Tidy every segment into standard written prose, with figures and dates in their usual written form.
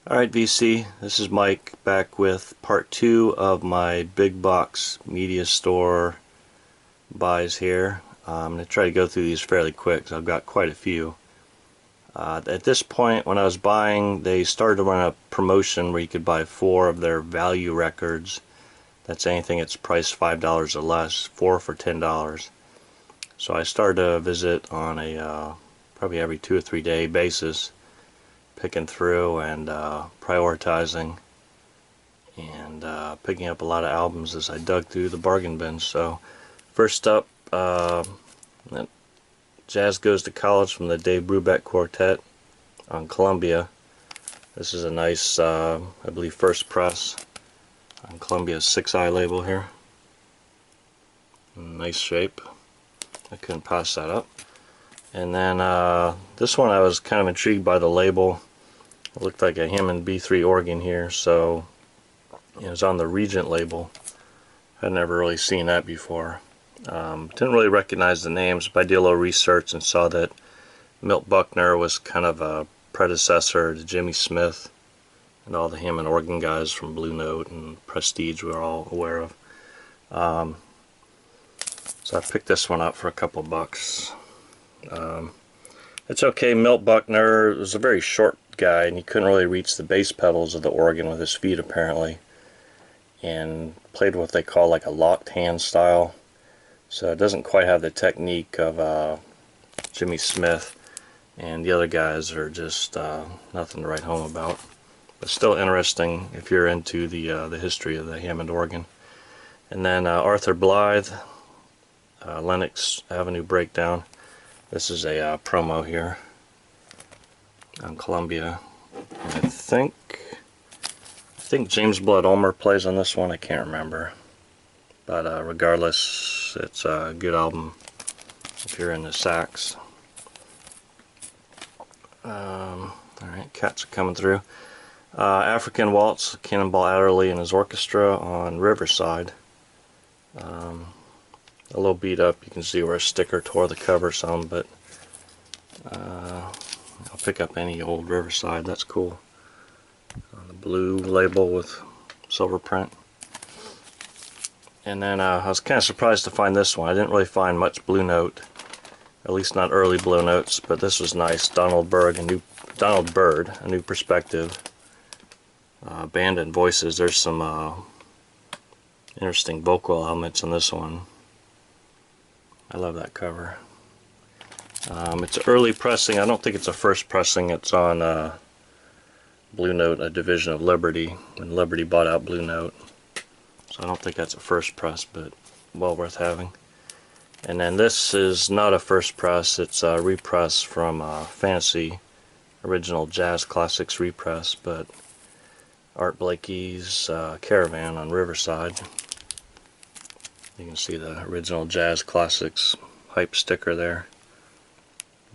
Alright VC, this is Mike back with part 2 of my big box media store buys here. I'm going to try to go through these fairly quick because I've got quite a few. At this point when I was buying, they started to run a promotion where you could buy 4 of their value records. That's anything that's priced $5 or less, 4 for $10. So I started to visit on a probably every 2 or 3 day basis, picking through and prioritizing and picking up a lot of albums as I dug through the bargain bins. So first up, Jazz Goes to College from the Dave Brubeck Quartet on Columbia. This is a nice, I believe, first press on Columbia's 6i label here. Nice shape. I couldn't pass that up. And then this one I was kind of intrigued by the label. It looked like a Hammond B3 organ here, so it was on the Regent label. I'd never really seen that before. Didn't really recognize the names, but I did a little research and saw that Milt Buckner was kind of a predecessor to Jimmy Smith, and all the Hammond organ guys from Blue Note and Prestige we're all aware of. So I picked this one up for a couple bucks. It's okay. Milt Buckner was a very short guy, and he couldn't really reach the bass pedals of the organ with his feet apparently, and played what they call like a locked hand style, so it doesn't quite have the technique of Jimmy Smith, and the other guys are just nothing to write home about, but still interesting if you're into the history of the Hammond organ. And then Arthur Blythe, Lenox Avenue Breakdown. This is a promo here on Columbia. And I think James Blood Ulmer plays on this one. I can't remember, but regardless, it's a good album if you're into sax. Alright, cats are coming through. African Waltz, Cannonball Adderley and his orchestra on Riverside. A little beat up. You can see where a sticker tore the cover some, but I'll pick up any old Riverside. That's cool. On the blue label with silver print. And then I was kind of surprised to find this one. I didn't really find much Blue Note, at least not early Blue Notes, but this was nice. Donald Byrd, A New Perspective. Band and Voices. There's some interesting vocal elements in this one. I love that cover. It's early pressing. I don't think it's a first pressing. It's on Blue Note, a division of Liberty, when Liberty bought out Blue Note. So I don't think that's a first press, but well worth having. And then this is not a first press. It's a repress from Fantasy, original Jazz Classics repress, but Art Blakey's Caravan on Riverside. You can see the original Jazz Classics hype sticker there.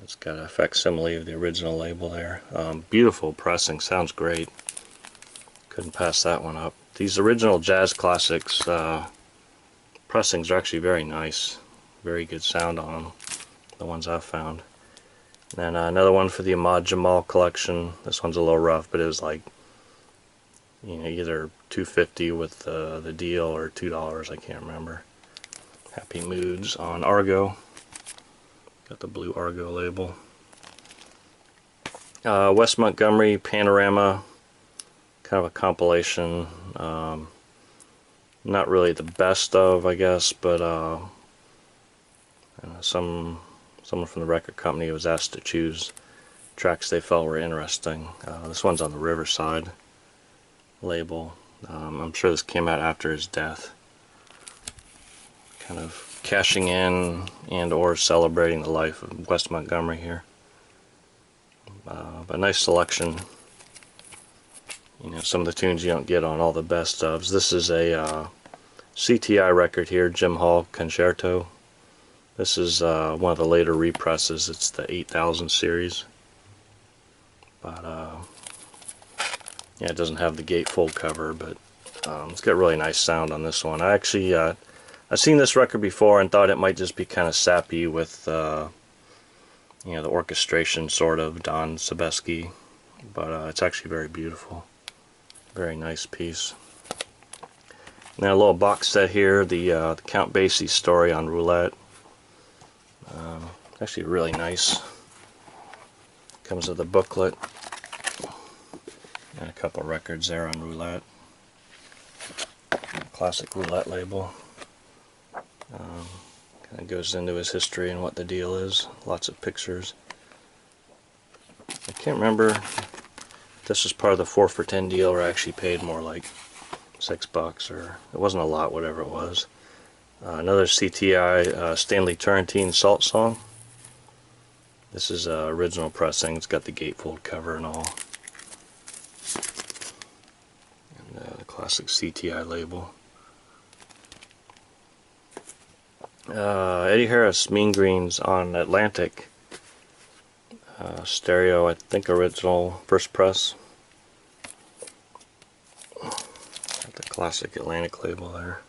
It's got a facsimile of the original label there. Beautiful pressing, sounds great. Couldn't pass that one up. These original Jazz Classics pressings are actually very nice. Very good sound on them, the ones I've found. And then another one for the Ahmad Jamal collection. This one's a little rough, but it was like, you know, either $2.50 with the deal or $2, I can't remember. Happy Moods on Argo. Got the blue Argo label. Wes Montgomery Panorama, kind of a compilation. Not really the best of, I guess, but someone from the record company was asked to choose tracks they felt were interesting. This one's on the Riverside label. I'm sure this came out after his death. Kind of cashing in and or celebrating the life of Wes Montgomery here. But nice selection. You know, some of the tunes you don't get on all the best ofs. This is a CTI record here, Jim Hall Concerto. This is one of the later represses. It's the 8000 series. But yeah, it doesn't have the gatefold cover, but it's got really nice sound on this one. I actually I've seen this record before and thought it might just be kind of sappy with you know, the orchestration sort of Don Sebesky but it's actually very beautiful. Very nice piece. Now a little box set here, the Count Basie story on roulette. Actually really nice. Comes with a booklet and a couple records there on roulette. Classic roulette label. Kind of goes into his history and what the deal is. Lots of pictures. I can't remember if this was part of the 4 for 10 deal or I actually paid more, like $6, or it wasn't a lot, whatever it was. Another CTI Stanley Turrentine Salt Song. This is original pressing. It's got the gatefold cover and all. And the classic CTI label. Eddie Harris Mean Greens on Atlantic. Stereo, I think original first press. Got the classic Atlantic label there.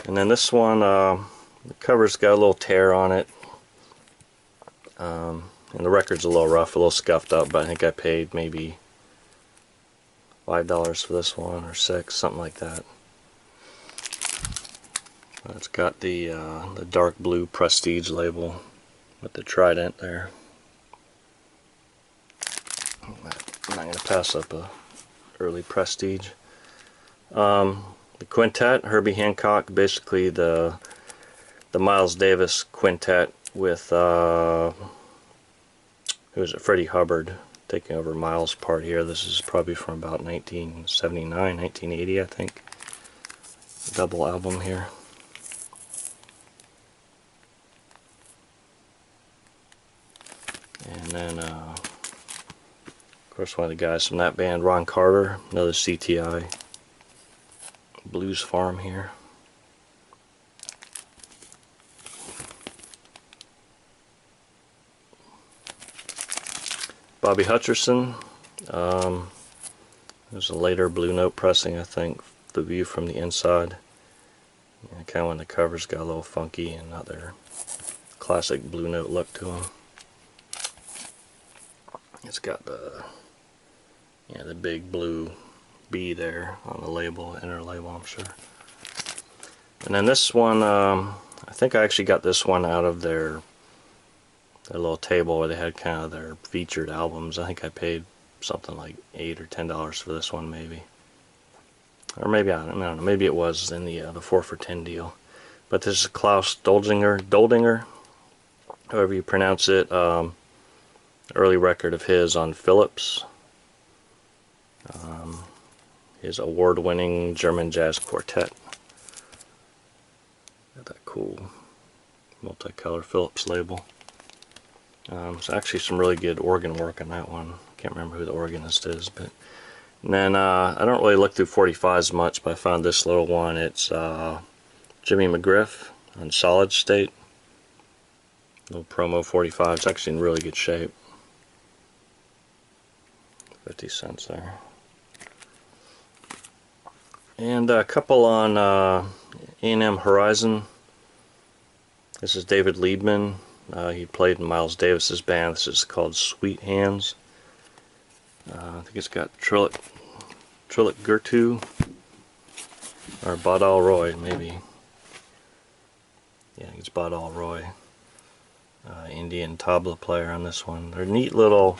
And then this one, the cover's got a little tear on it. And the record's a little rough, a little scuffed up, but I think I paid maybe $5 for this one, or $6, something like that. It's got the dark blue Prestige label with the trident there. I'm not going to pass up a early Prestige. The quintet, Herbie Hancock, basically the Miles Davis quintet with who was it, Freddie Hubbard taking over Miles' part here. This is probably from about 1979, 1980, I think. Double album here. And then, of course, one of the guys from that band, Ron Carter, another CTI Blues Farm here. Bobby Hutcherson. There's a later Blue Note pressing, I think. The view from the inside. Yeah, kind of when the covers got a little funky and not their classic Blue Note look to them. It's got the big blue B there on the label, inner label, I'm sure. And then this one, I think I actually got this one out of their little table where they had kind of their featured albums. I think I paid something like $8 or $10 for this one, maybe. Or maybe, I don't know, maybe it was in the 4 for 10 deal. But this is Klaus Doldinger, however you pronounce it. Early record of his on Philips. His award-winning German jazz quartet. Got that cool multicolor Philips label. There's actually some really good organ work on that one. Can't remember who the organist is, but. And then I don't really look through 45s much, but I found this little one. It's Jimmy McGriff on Solid State. Little promo 45. It's actually in really good shape. 50 cents there. And a couple on A&M Horizon. This is David Liebman. He played in Miles Davis's band. This is called Sweet Hands. I think it's got Trillick Gertu or Badal Roy, maybe. Yeah, I think it's Badal Roy. Indian tabla player on this one. They're neat little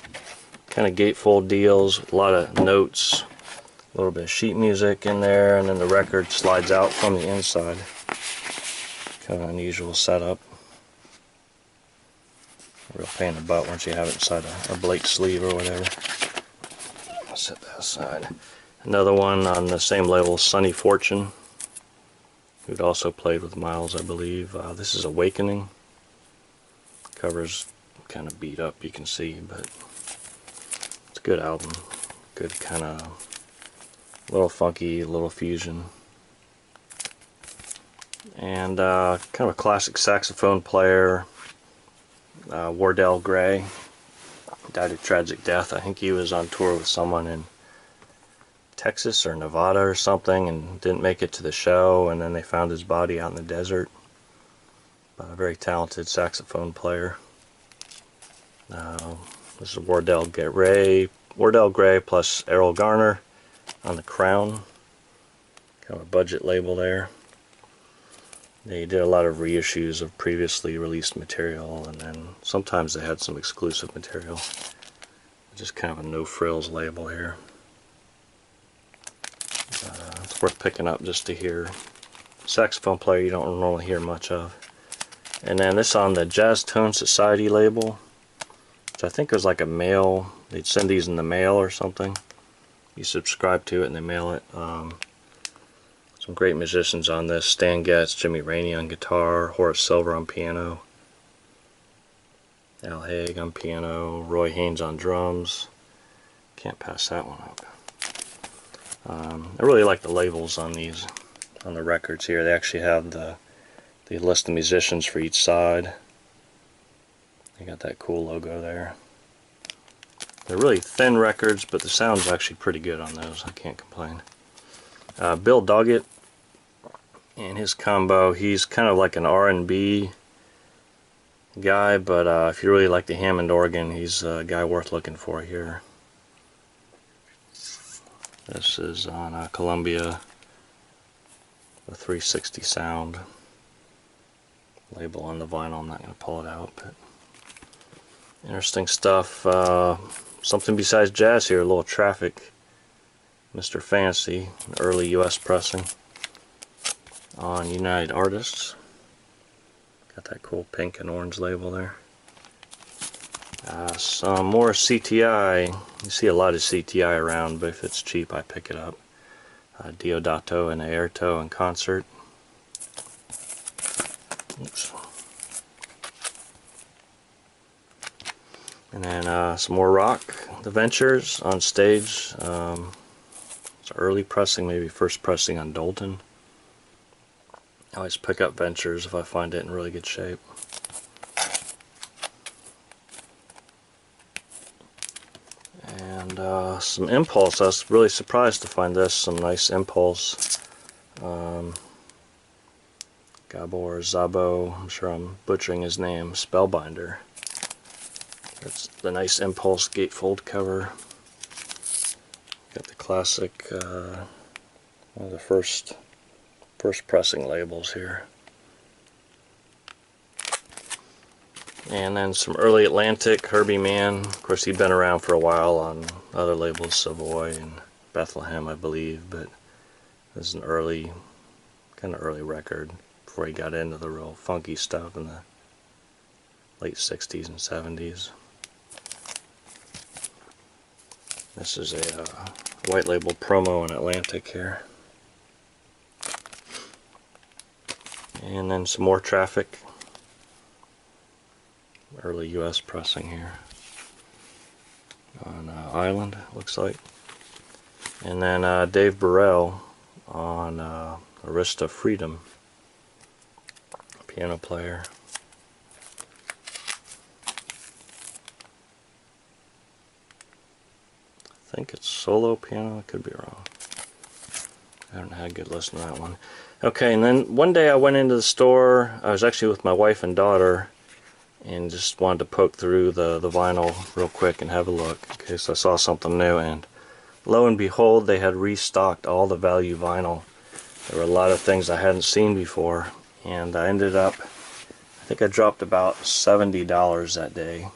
kind of gatefold deals, a lot of notes, a little bit of sheet music in there, and then the record slides out from the inside. Kind of unusual setup. A real pain in the butt once you have it inside a Blake sleeve or whatever. I'll set that aside. Another one on the same label, Sonny Fortune, who'd also played with Miles, I believe. This is Awakening. Cover's kind of beat up, you can see, but it's a good album. Good kind of little funky, little fusion. And kind of a classic saxophone player, Wardell Gray. Died a tragic death. I think he was on tour with someone in Texas or Nevada or something and didn't make it to the show, and then they found his body out in the desert. A very talented saxophone player. This is Wardell Gray plus Errol Garner on the crown. Kind of a budget label there. They did a lot of reissues of previously released material, and then sometimes they had some exclusive material. Just kind of a no frills label here. It's worth picking up just to hear. Saxophone player you don't normally hear much of. And then this on the Jazz Tone Society label, which I think was like a mail. They'd send these in the mail or something. You subscribe to it and they mail it. Some great musicians on this: Stan Getz, Jimmy Rainey on guitar, Horace Silver on piano, Al Haig on piano, Roy Haynes on drums. Can't pass that one up. I really like the labels on these, on the records here. They actually have the list of musicians for each side. They got that cool logo there. They're really thin records, but the sound's actually pretty good on those. I can't complain. Bill Doggett and his combo. He's kind of like an R&B guy, but if you really like the Hammond organ, he's a guy worth looking for here. This is on Columbia, the 360 sound label on the vinyl. I'm not going to pull it out, but interesting stuff. Something besides jazz here, a little Traffic, Mr. Fancy, an early US pressing on United Artists. Got that cool pink and orange label there. Some more CTI. You see a lot of CTI around, but if it's cheap I pick it up. Diodato and Airto in concert. Oops. And then some more rock. The Ventures on stage. It's early pressing, maybe first pressing on Dolton. I always pick up Ventures if I find it in really good shape. And some Impulse. I was really surprised to find this. Some nice Impulse. Gabor Szabo, I'm sure I'm butchering his name, Spellbinder. That's the nice Impulse gatefold cover. Got the classic, one of the first pressing labels here. And then some early Atlantic, Herbie Mann. Of course, he'd been around for a while on other labels, Savoy and Bethlehem, I believe, but this is an early, kind of early record before he got into the real funky stuff in the late 60s and 70s. This is a white label promo in Atlantic here. And then some more Traffic. Early US pressing here. On Island, looks like. And then Dave Burrell on Arista Freedom. Piano player. I think it's solo piano, I could be wrong. I haven't had a good listen to that one. Okay, and then one day I went into the store. I was actually with my wife and daughter and just wanted to poke through the vinyl real quick and have a look in case I saw something new, and lo and behold, they had restocked all the value vinyl. There were a lot of things I hadn't seen before, and I ended up, I think I dropped about $70 that day.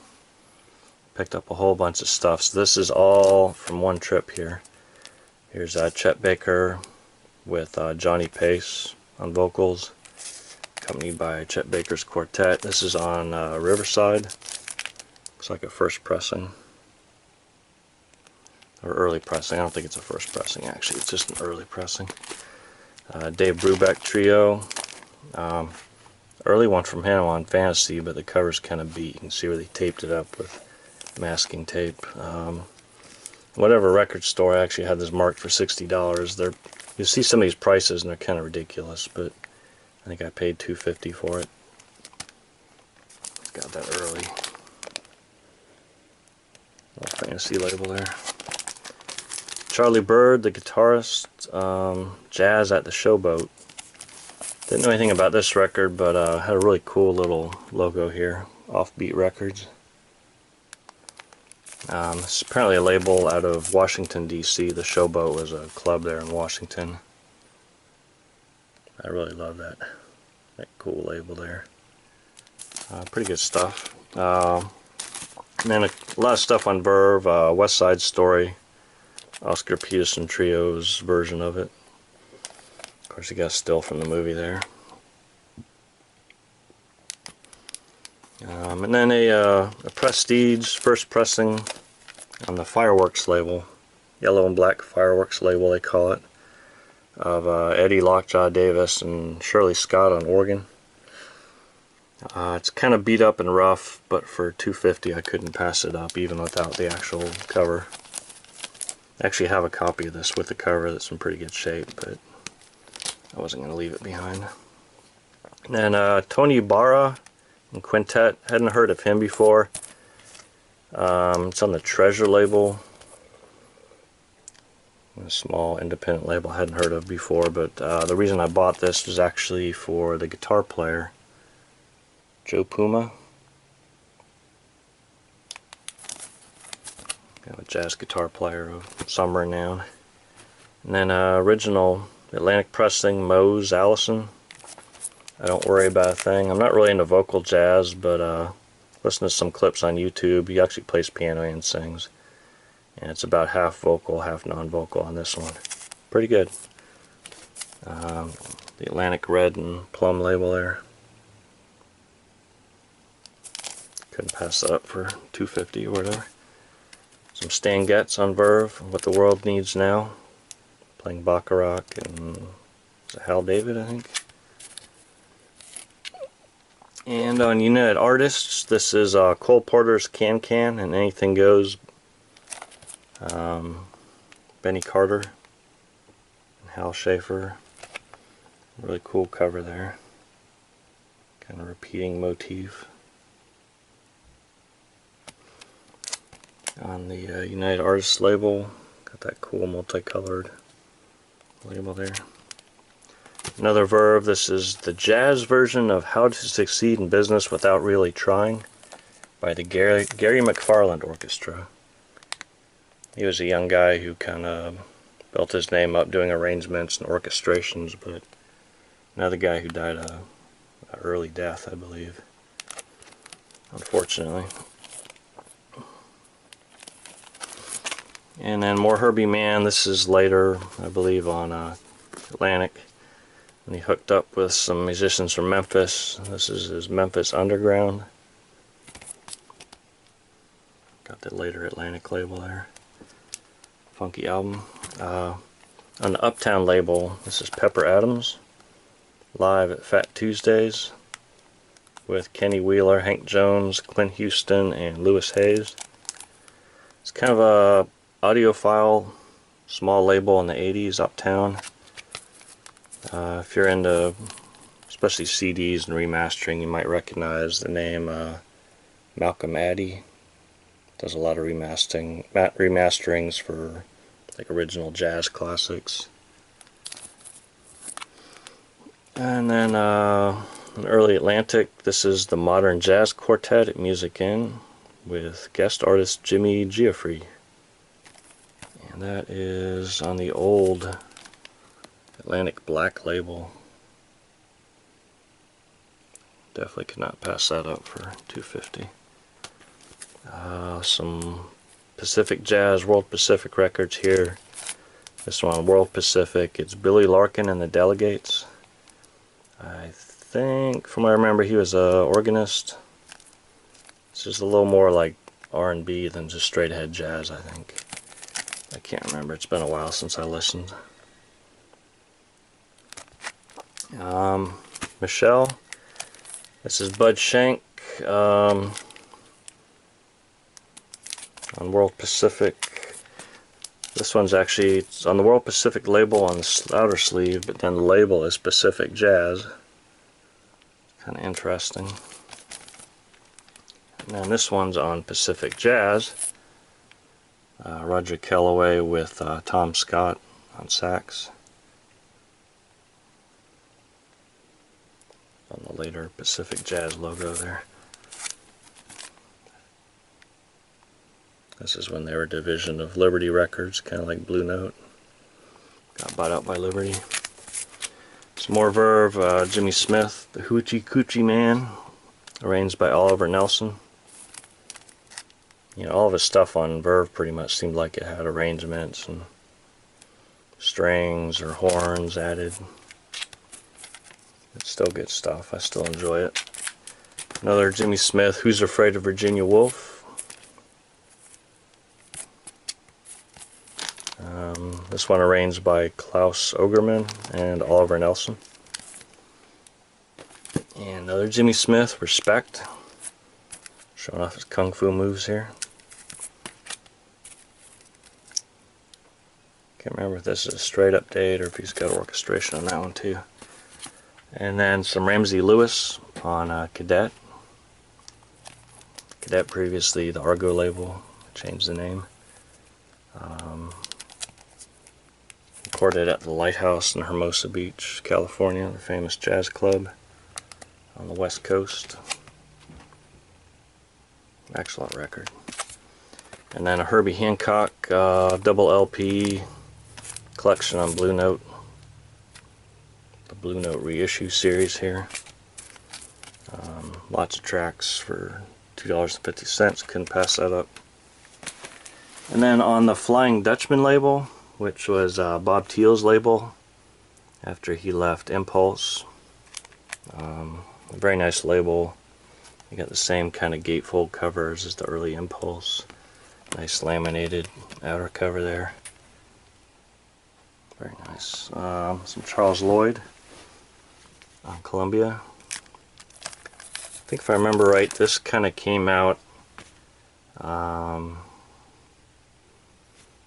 Picked up a whole bunch of stuff. So this is all from one trip here. Here's Chet Baker with Johnny Pace on vocals, accompanied by Chet Baker's quartet. This is on Riverside. Looks like a first pressing. Or early pressing. I don't think it's a first pressing actually. It's just an early pressing. Dave Brubeck Trio. Early one from him on Fantasy, but the cover's kind of beat. You can see where they taped it up with masking tape. Whatever record store, I actually had this marked for $60. You see some of these prices and they're kind of ridiculous, but I think I paid $2.50 for it. Got that early. Little Fantasy label there. Charlie Bird, the guitarist, Jazz at the Showboat. Didn't know anything about this record, but had a really cool little logo here. Offbeat Records. It's apparently a label out of Washington, D.C. The Showboat was a club there in Washington. I really love that cool label there. Pretty good stuff. And then a lot of stuff on Verve, West Side Story, Oscar Peterson Trio's version of it. Of course, you got a still from the movie there. And then a Prestige first pressing on the Fireworks label, yellow and black Fireworks label they call it, of Eddie Lockjaw Davis and Shirley Scott on organ. It's kind of beat up and rough, but for $2.50 I couldn't pass it up even without the actual cover. I actually have a copy of this with the cover that's in pretty good shape, but I wasn't going to leave it behind. And then Tony Barra and Quintet, hadn't heard of him before. It's on the Treasure label, a small independent label I hadn't heard of before, but the reason I bought this was actually for the guitar player, Joe Puma. Got a jazz guitar player of some renown. And then original Atlantic pressing, Mose Allison. I don't worry about a thing. I'm not really into vocal jazz, but listen to some clips on YouTube. He actually plays piano and sings. And it's about half vocal, half non-vocal on this one. Pretty good. The Atlantic red and plum label there. Couldn't pass that up for $2.50 or whatever. Some Stan Getz on Verve, What the World Needs Now. Playing Baccarat and is it Hal David, I think. And on United Artists, this is Cole Porter's Can Can and Anything Goes. Benny Carter and Hal Schaefer. Really cool cover there. Kind of repeating motif. On the United Artists label, got that cool multicolored label there. Another Verve, this is the jazz version of How to Succeed in Business Without Really Trying by the Gary McFarland Orchestra. He was a young guy who kind of built his name up doing arrangements and orchestrations, but another guy who died an early death, I believe, unfortunately. And then more Herbie Mann. This is later, I believe, on Atlantic. And he hooked up with some musicians from Memphis. This is his Memphis Underground. Got the later Atlantic label there. Funky album. On the Uptown label, this is Pepper Adams. Live at Fat Tuesdays. With Kenny Wheeler, Hank Jones, Clint Houston, and Louis Hayes. It's kind of a audiophile, small label in the 80s, Uptown. If you're into especially CDs and remastering, you might recognize the name Malcolm Addy. Does a lot of remasterings for like original jazz classics. And then in early Atlantic, this is the Modern Jazz Quartet at Music Inn with guest artist Jimmy Giuffre. And that is on the old Atlantic Black label. Definitely could not pass that up for $2.50. Some Pacific Jazz, World Pacific records here. This one, World Pacific, it's Billy Larkin and the Delegates. I think, from what I remember, he was an organist. This is a little more like R&B than just straight ahead jazz, I think. I can't remember, it's been a while since I listened. Michelle, this is Bud Shank on World Pacific. This one's actually, it's on the World Pacific label on the outer sleeve, but then the label is Pacific Jazz. Kind of interesting. And then this one's on Pacific Jazz. Roger Kellaway with Tom Scott on sax. On the later Pacific Jazz logo there. This is when they were a division of Liberty Records, kind of like Blue Note. Got bought out by Liberty. Some more Verve, Jimmy Smith, the Hoochie Coochie Man, arranged by Oliver Nelson. You know, all of his stuff on Verve pretty much seemed like it had arrangements and strings or horns added. It's still good stuff. I still enjoy it. Another Jimmy Smith, Who's Afraid of Virginia Woolf. This one arranged by Klaus Ogerman and Oliver Nelson. And another Jimmy Smith, Respect. Showing off his kung fu moves here. Can't remember if this is a straight up date or if he's got orchestration on that one too. And then some Ramsey Lewis on Cadet. Cadet, previously the Argo label, changed the name. Recorded at the Lighthouse in Hermosa Beach, California, the famous jazz club on the West Coast. Excellent record. And then a Herbie Hancock double LP collection on Blue Note. The Blue Note reissue series here. Lots of tracks for $2.50. Couldn't pass that up. And then on the Flying Dutchman label, which was Bob Thiel's label after he left Impulse. A very nice label. You got the same kind of gatefold covers as the early Impulse. Nice laminated outer cover there. Very nice. Some Charles Lloyd on Columbia. I think if I remember right, this kind of came out.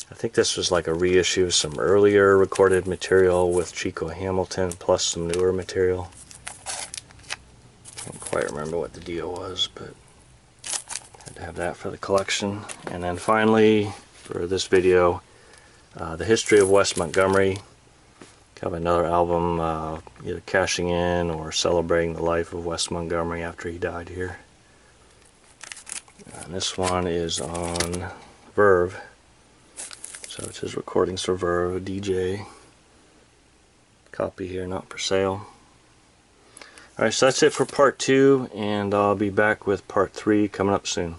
I think this was like a reissue of some earlier recorded material with Chico Hamilton plus some newer material. Can't quite remember what the deal was, but had to have that for the collection. And then finally, for this video, The History of Wes Montgomery. Kind of another album either cashing in or celebrating the life of Wes Montgomery after he died here. And this one is on Verve. So it's his recordings for Verve, DJ. Copy here, not for sale. Alright, so that's it for part 2, and I'll be back with part 3 coming up soon.